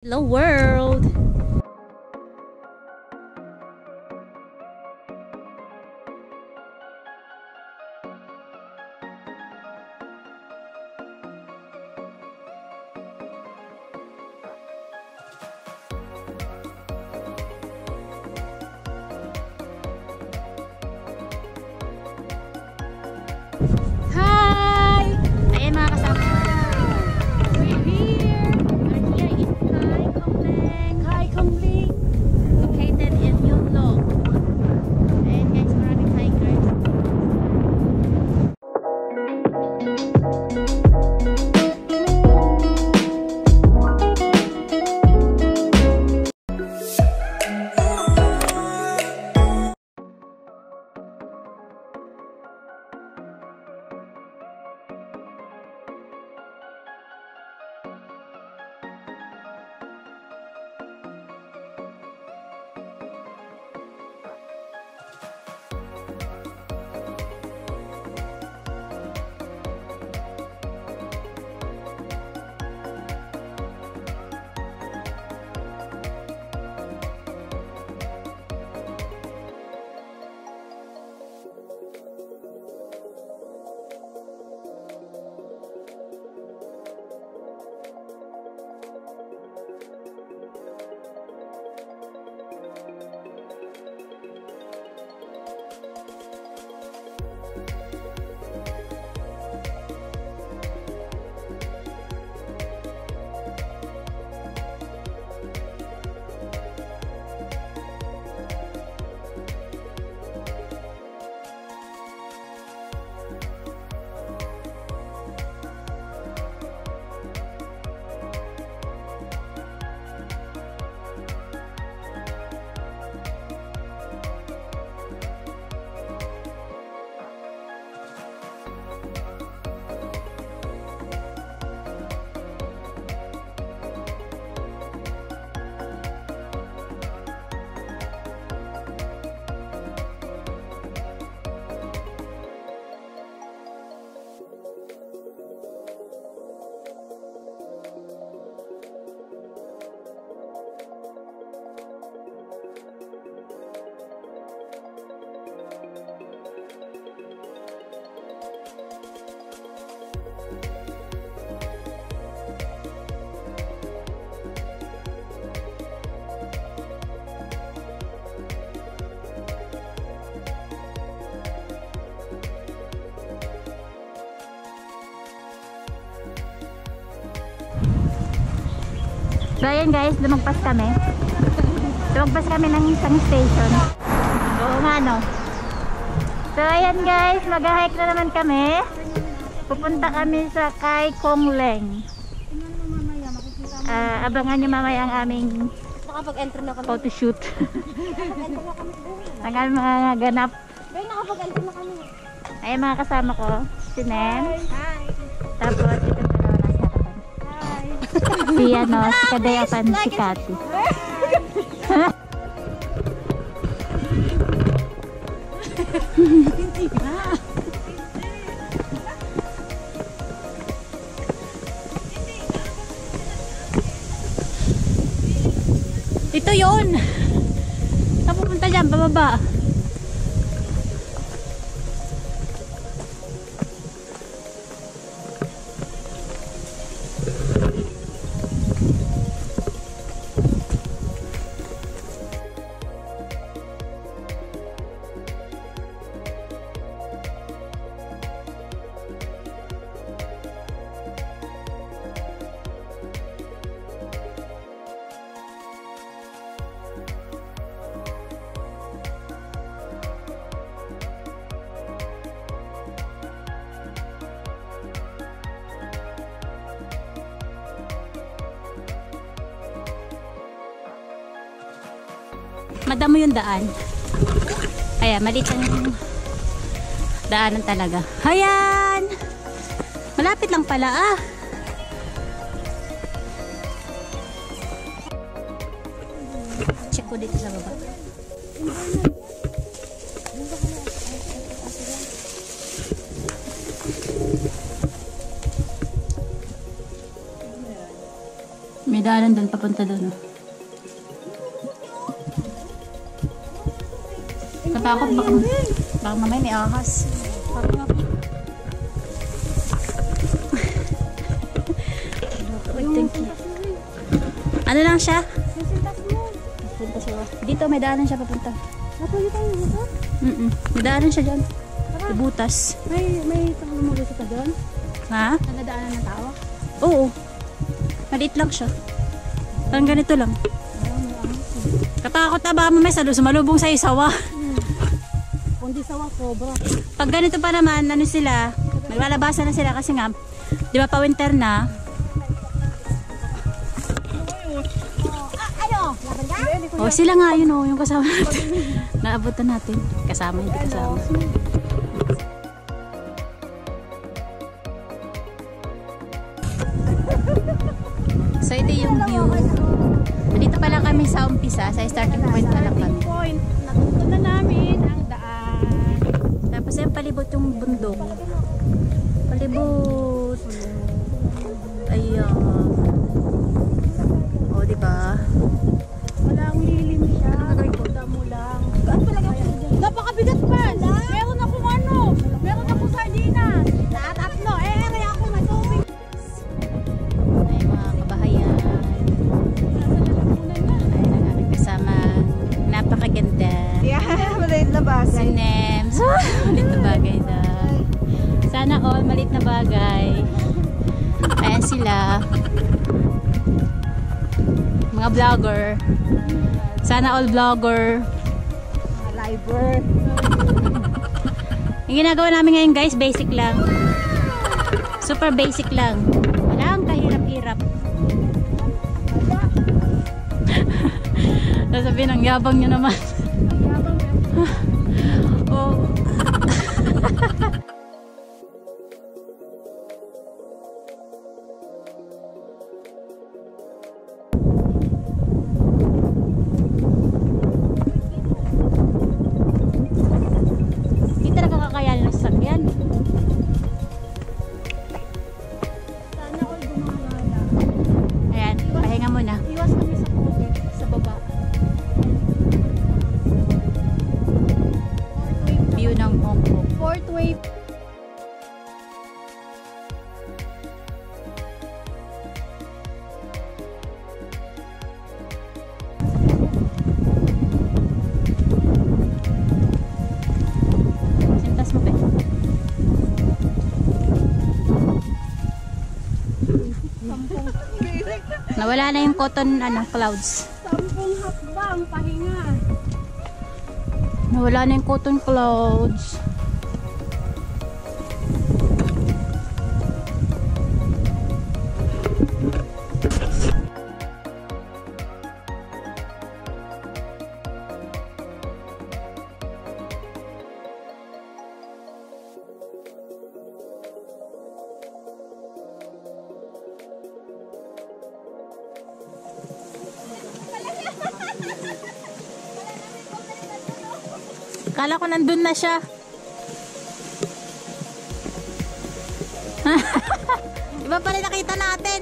Hello world! Hi! Ayan mga kasama. We're here! We're here in Kai Komling, located in Yunlong. Ayan guys, maraming hikers. So ayan guys, lumagpas kami ng isang station. Oo nga no. So ayan guys, mag-hike na naman kami. Pupunta kami sa Kai Komling. Abangan nyo mamaya ang aming Nakapag-enter na kami. photoshoot. Nakapag-enter na kami. Ang aming mga ganap. Dahil nakapag-enter na kami. Ayan mga kasama ko, si Nen. Hi. Tapos ito dalawa na sa harapan. Hi. Si ano, si Kadayapan, si Cathy. Ito yun. Saan pupunta dyan? Bababa. Madamo yung daan. Ayan, maliit ang daanan talaga. Ayan! Malapit lang pala ah. Check ko dito sa baba. May daanan doon, papunta doon. Katakot, baka mamaya may ahas. Thank you. Ano lang siya? Dito may daanan siya papunta. May daanan siya dyan. Butas. May lumagusto ka doon? Ha? Nadaanan ng tao? Oo. Maliit lang siya. Parang ganito lang. Katakot na ba mamaya sumalubong sa isawa? Kundi sawa, sobra. Pag ganito pa naman, ano sila, maglalabasan na sila kasi nga, di ba pa winter na? O sila nga yun o, yung kasama natin. Naabutan natin. Kasama, hindi kasama. So ito yung view. Dito pa lang kami sa umpisa, sa starting point pa lang kami. Natuto na namin ang daan. Tapos yung palibot yung bundok. Palibot. Ayan. O, diba? Walang lilim siya. Damo lang. Gaan talaga po dyan. Napakabigat pa. Meron akong ano. Meron akong sardinas. Tatlo. Ere ako matubig. Ay, mga kabahayan. Ay, nag-aking kasama. Napakaganda. Yeah, maliit na bagay. Si Nems. Malit na bagay daw. Sana all malit na bagay. Ayan sila. Mga vlogger. Sana all vlogger. Mga liver. Yung ginagawa namin ngayon guys, basic lang. Super basic lang. Walang kahirap-hirap. Sasabihin ang yabang nyo naman. Oh. Hindi talaga kakayanin ng sasakyan. Sana all gumagala. Ayan, pahinga muna. Iwas kami sa COVID. Sa baba. View ng Hong Kong. Fourth wave. Sintas mo pa. Nawala na yung cotton clouds. 10 hakbang pahinga. Nawala na yung cotton clouds. Kala ko nandun na siya. Iba pala nakita natin.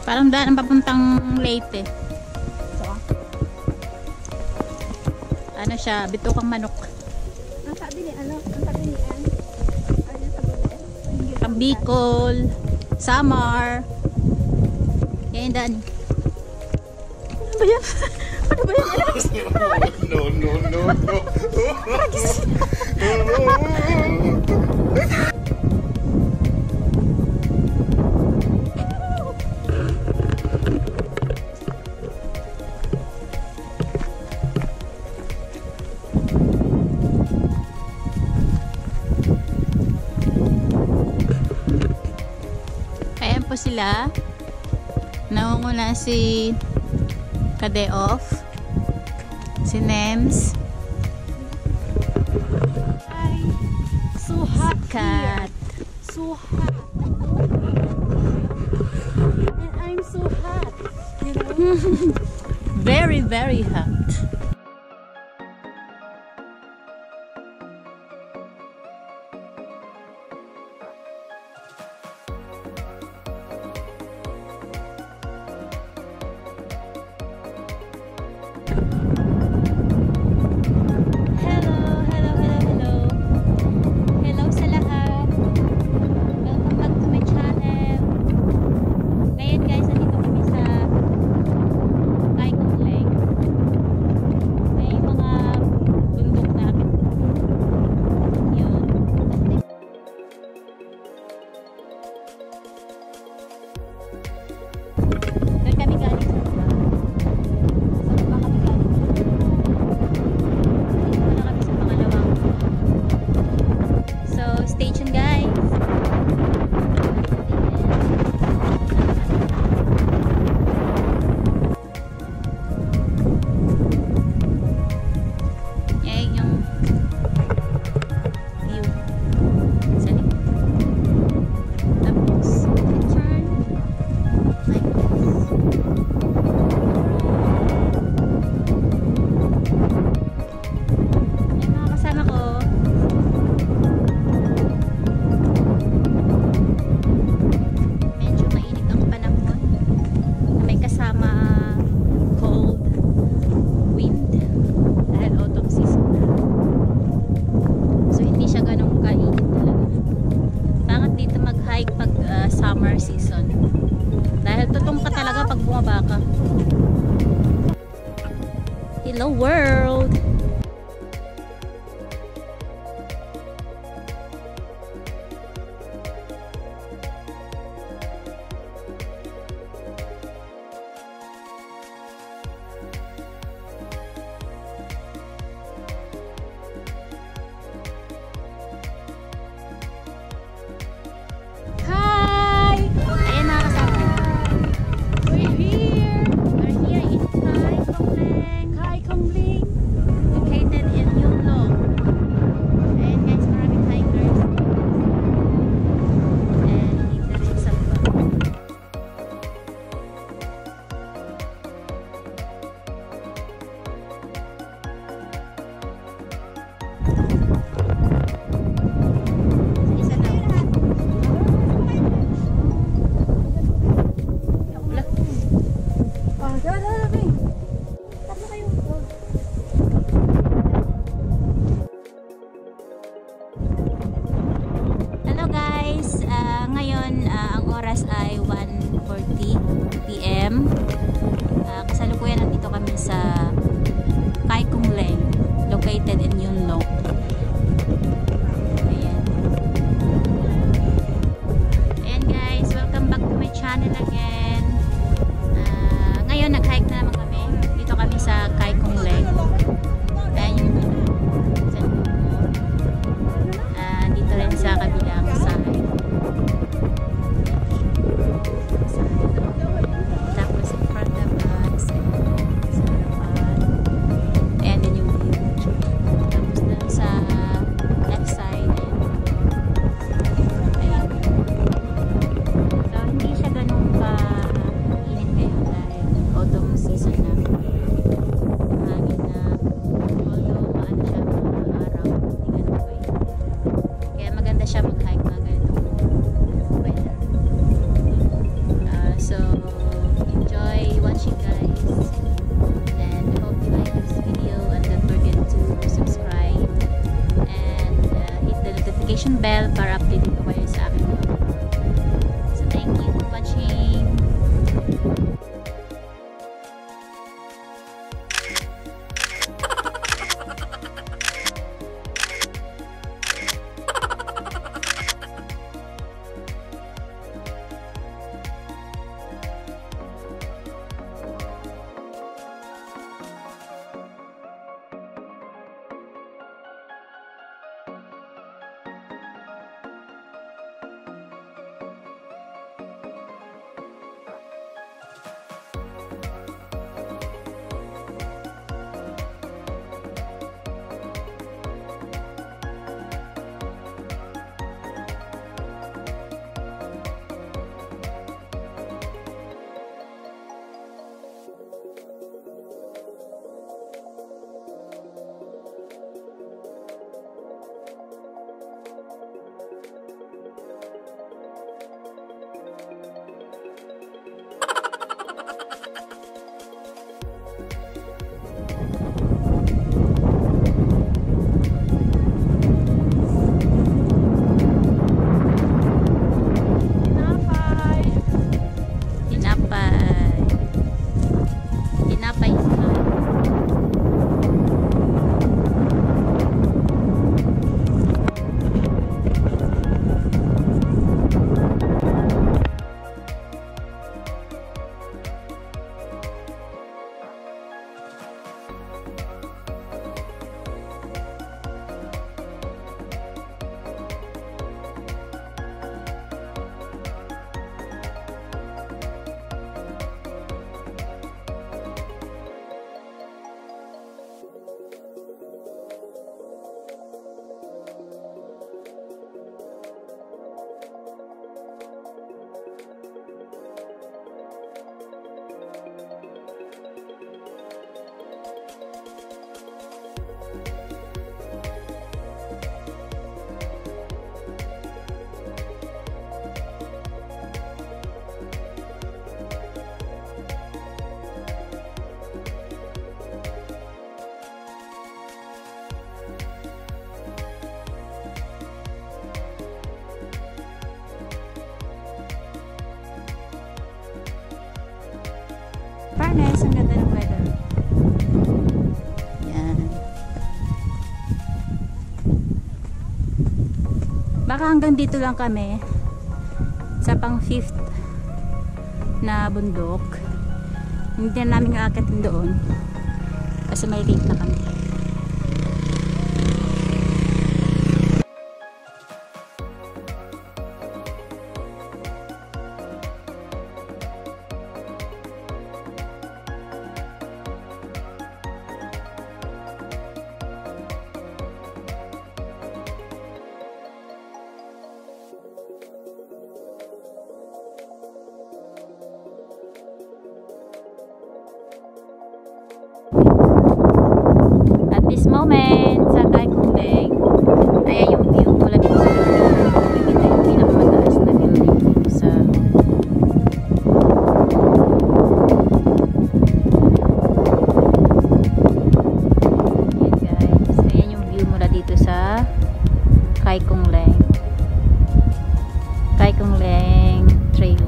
Parang daan ang papuntang Leyte. So, Ano siya, bitukang manok. ang sabi ni ano? Ang sabi ni Ann? Ano sabi ni Ann? Bicol, Samar. Yan yung daan. Ano ba yan? Ano ba yan? No, no, no, no. Ayan po sila. Nangunguna si Kadeoff, si Nems, So hot Kat. So hot. And I'm so hot. You know? Very, very hot. Summer season. Dahil tutong ka talaga pag bumaba ka. Hello world! Ay 1:40 PM. Kasalukuyan nandito kami sa Kai Kung Leng, located in Yunlong. Ayan. Ayan guys, welcome back to my channel again. Ngayon nag-hike na naman kami. Dito kami sa Kai Kung Leng. Ayan yung dito rin sa kabilang side. Tapos in front of us, sa harapan. Ayan din yung view. Tapos dun sa fairness, ang ganda ng weather. Yan. Baka hanggang dito lang kami sa pang 5th na bundok. Hindi na namin aakatin doon kasi may late na kami. At this moment, sa Kaikundeng, ayan yung view mula dito sa building. Makikita yung pinakamataas na building dito sa ayan guys, ayan yung view mula dito sa Kaikundeng Trail.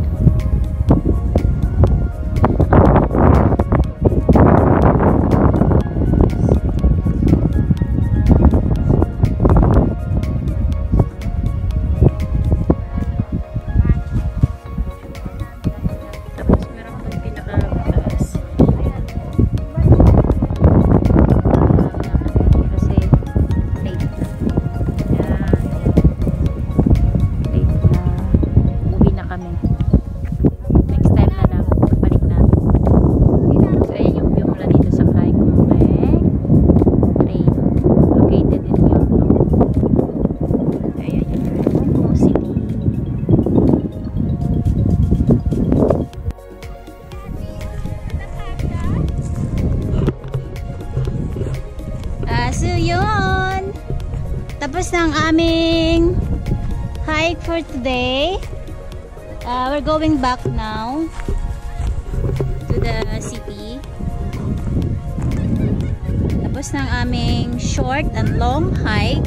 So yun, tapos ng aming hike for today. We're going back now to the city. Tapos ng aming short and long hike.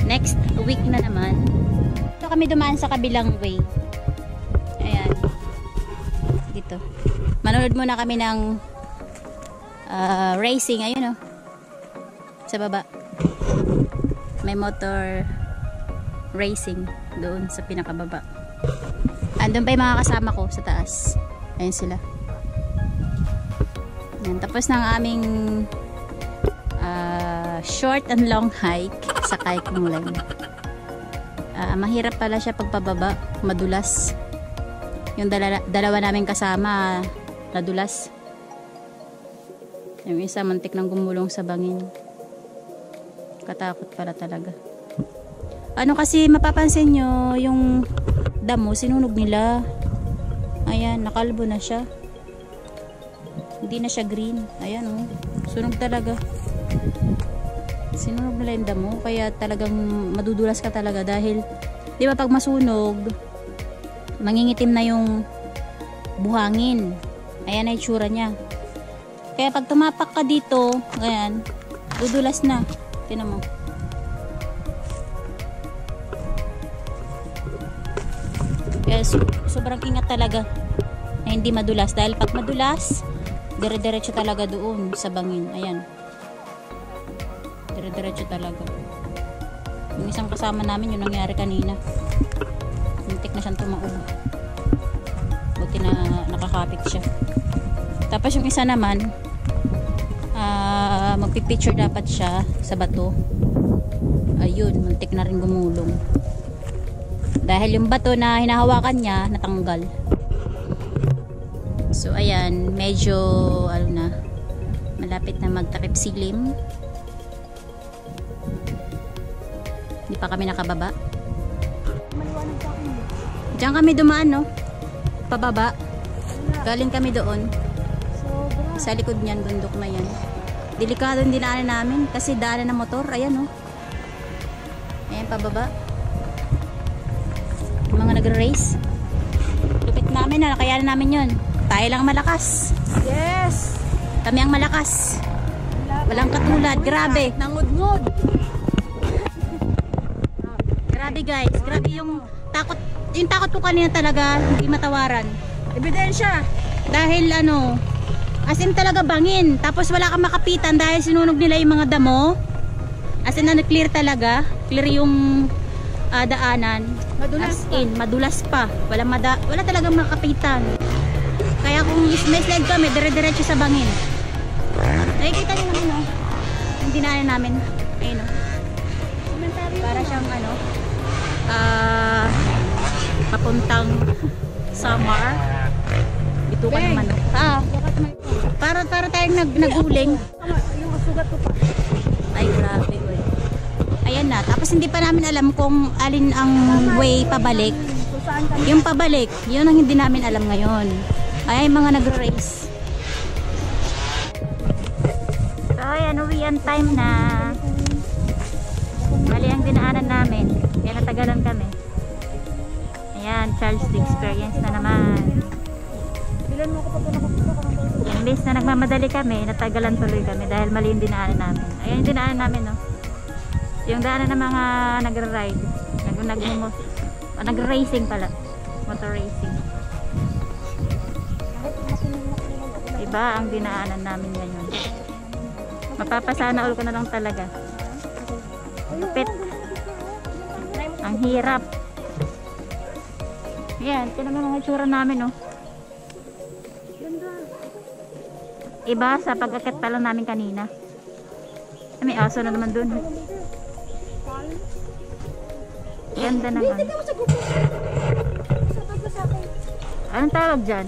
Next week na naman. Ito kami dumaan sa kabilang way. Ayan. Dito. Manonood muna kami ng racing, ayun oh, sa baba may motor racing doon sa pinakababa. Andun pa yung mga kasama ko sa taas, ayun sila. Yan, tapos ng aming short and long hike sa Kaikundeng. Mahirap pala siya pagpababa, madulas yung dalawa namin kasama, nadulas. Yung isa muntik nang gumulong sa bangin. Katakot pala talaga. Ano kasi mapapansin nyo, yung damo sinunog nila. Ayan, nakalbo na siya. Hindi na siya green. Ayan oh, sunog talaga. Sinunog nila yung damo, kaya talagang madudulas ka talaga dahil di ba pag masunog mangingitim na yung buhangin. Ayan ay itsura niya. Kaya pag tumapak ka dito, ganyan, dudulas na. Tingnan mo. Kaya sobrang ingat talaga na hindi madulas. Dahil pag madulas, dire-diretso talaga doon sa bangin. Ayan. Dire-diretso talaga. Yung isang kasama namin, yung nangyari kanina. Muntik na siyang tumaob. Buti na nakakapit siya. Tapos yung isa naman, magpipicture dapat siya sa bato. Ayun, muntik na rin gumulong. Dahil yung bato na hinahawakan niya, natanggal. So, ayan, medyo, ano na, malapit na magtakip silim. Hindi pa kami nakababa. Diyan kami dumaan, no? Pababa. Galing kami doon. Sa likod niyan, bundok na yan. Delikado yung dinaanan namin kasi daanan ng motor. Ayan, oh. Ayan, pababa. Yung mga nagre-race. Lupit namin na, nakayanan namin yun. Tayo lang malakas. Yes! Kami ang malakas. Walang katulad. Grabe. Nangudngod. Grabe guys. Grabe yung takot. Yung takot ko kanina talaga, hindi matawaran. Ebidensya. Dahil ano, as in talaga bangin. Tapos wala kang makapitan dahil sinunog nila yung mga damo. As in clear talaga. Clear yung daanan. Madulas As in, madulas pa. Wala talagang makapitan. Kaya kung may sled kami, dire-diretso sa bangin. Nakikita niyo naman, no? Yung dinaanan namin. Ayun, no? Para siyang ano, papuntang Samar. Ito ka naman, no? Para tayong naguling. Yung sugat ko pa. Ay, grabe, uy. Ayan na. Tapos hindi pa namin alam kung alin ang way pabalik. So saan kami? Yung pabalik, yun ang hindi namin alam ngayon. Ay, mga nagre-race. So, ayan, uwian time na. Bali ang dinaanan namin. Kaya natagalan kami. Ayan, Charles the Experience na naman. Bilan mo ko pa nakapito ka ng Imbes na nagmamadali kami, natagalan tuloy kami dahil mali yung dinaanan namin. Ayan yung dinaanan namin, no? Yung daanan ng mga nagra-ride. Nag-racing pala. Motor racing. Iba ang dinaanan namin ngayon. Mapapasana all ko na lang talaga. Lupit. Ang hirap. Ayan, ito naman mga itsura namin, no? Iba sa pag-akit pa lang namin kanina. May aso na naman dun. Ganda naman. Anong tawag dyan?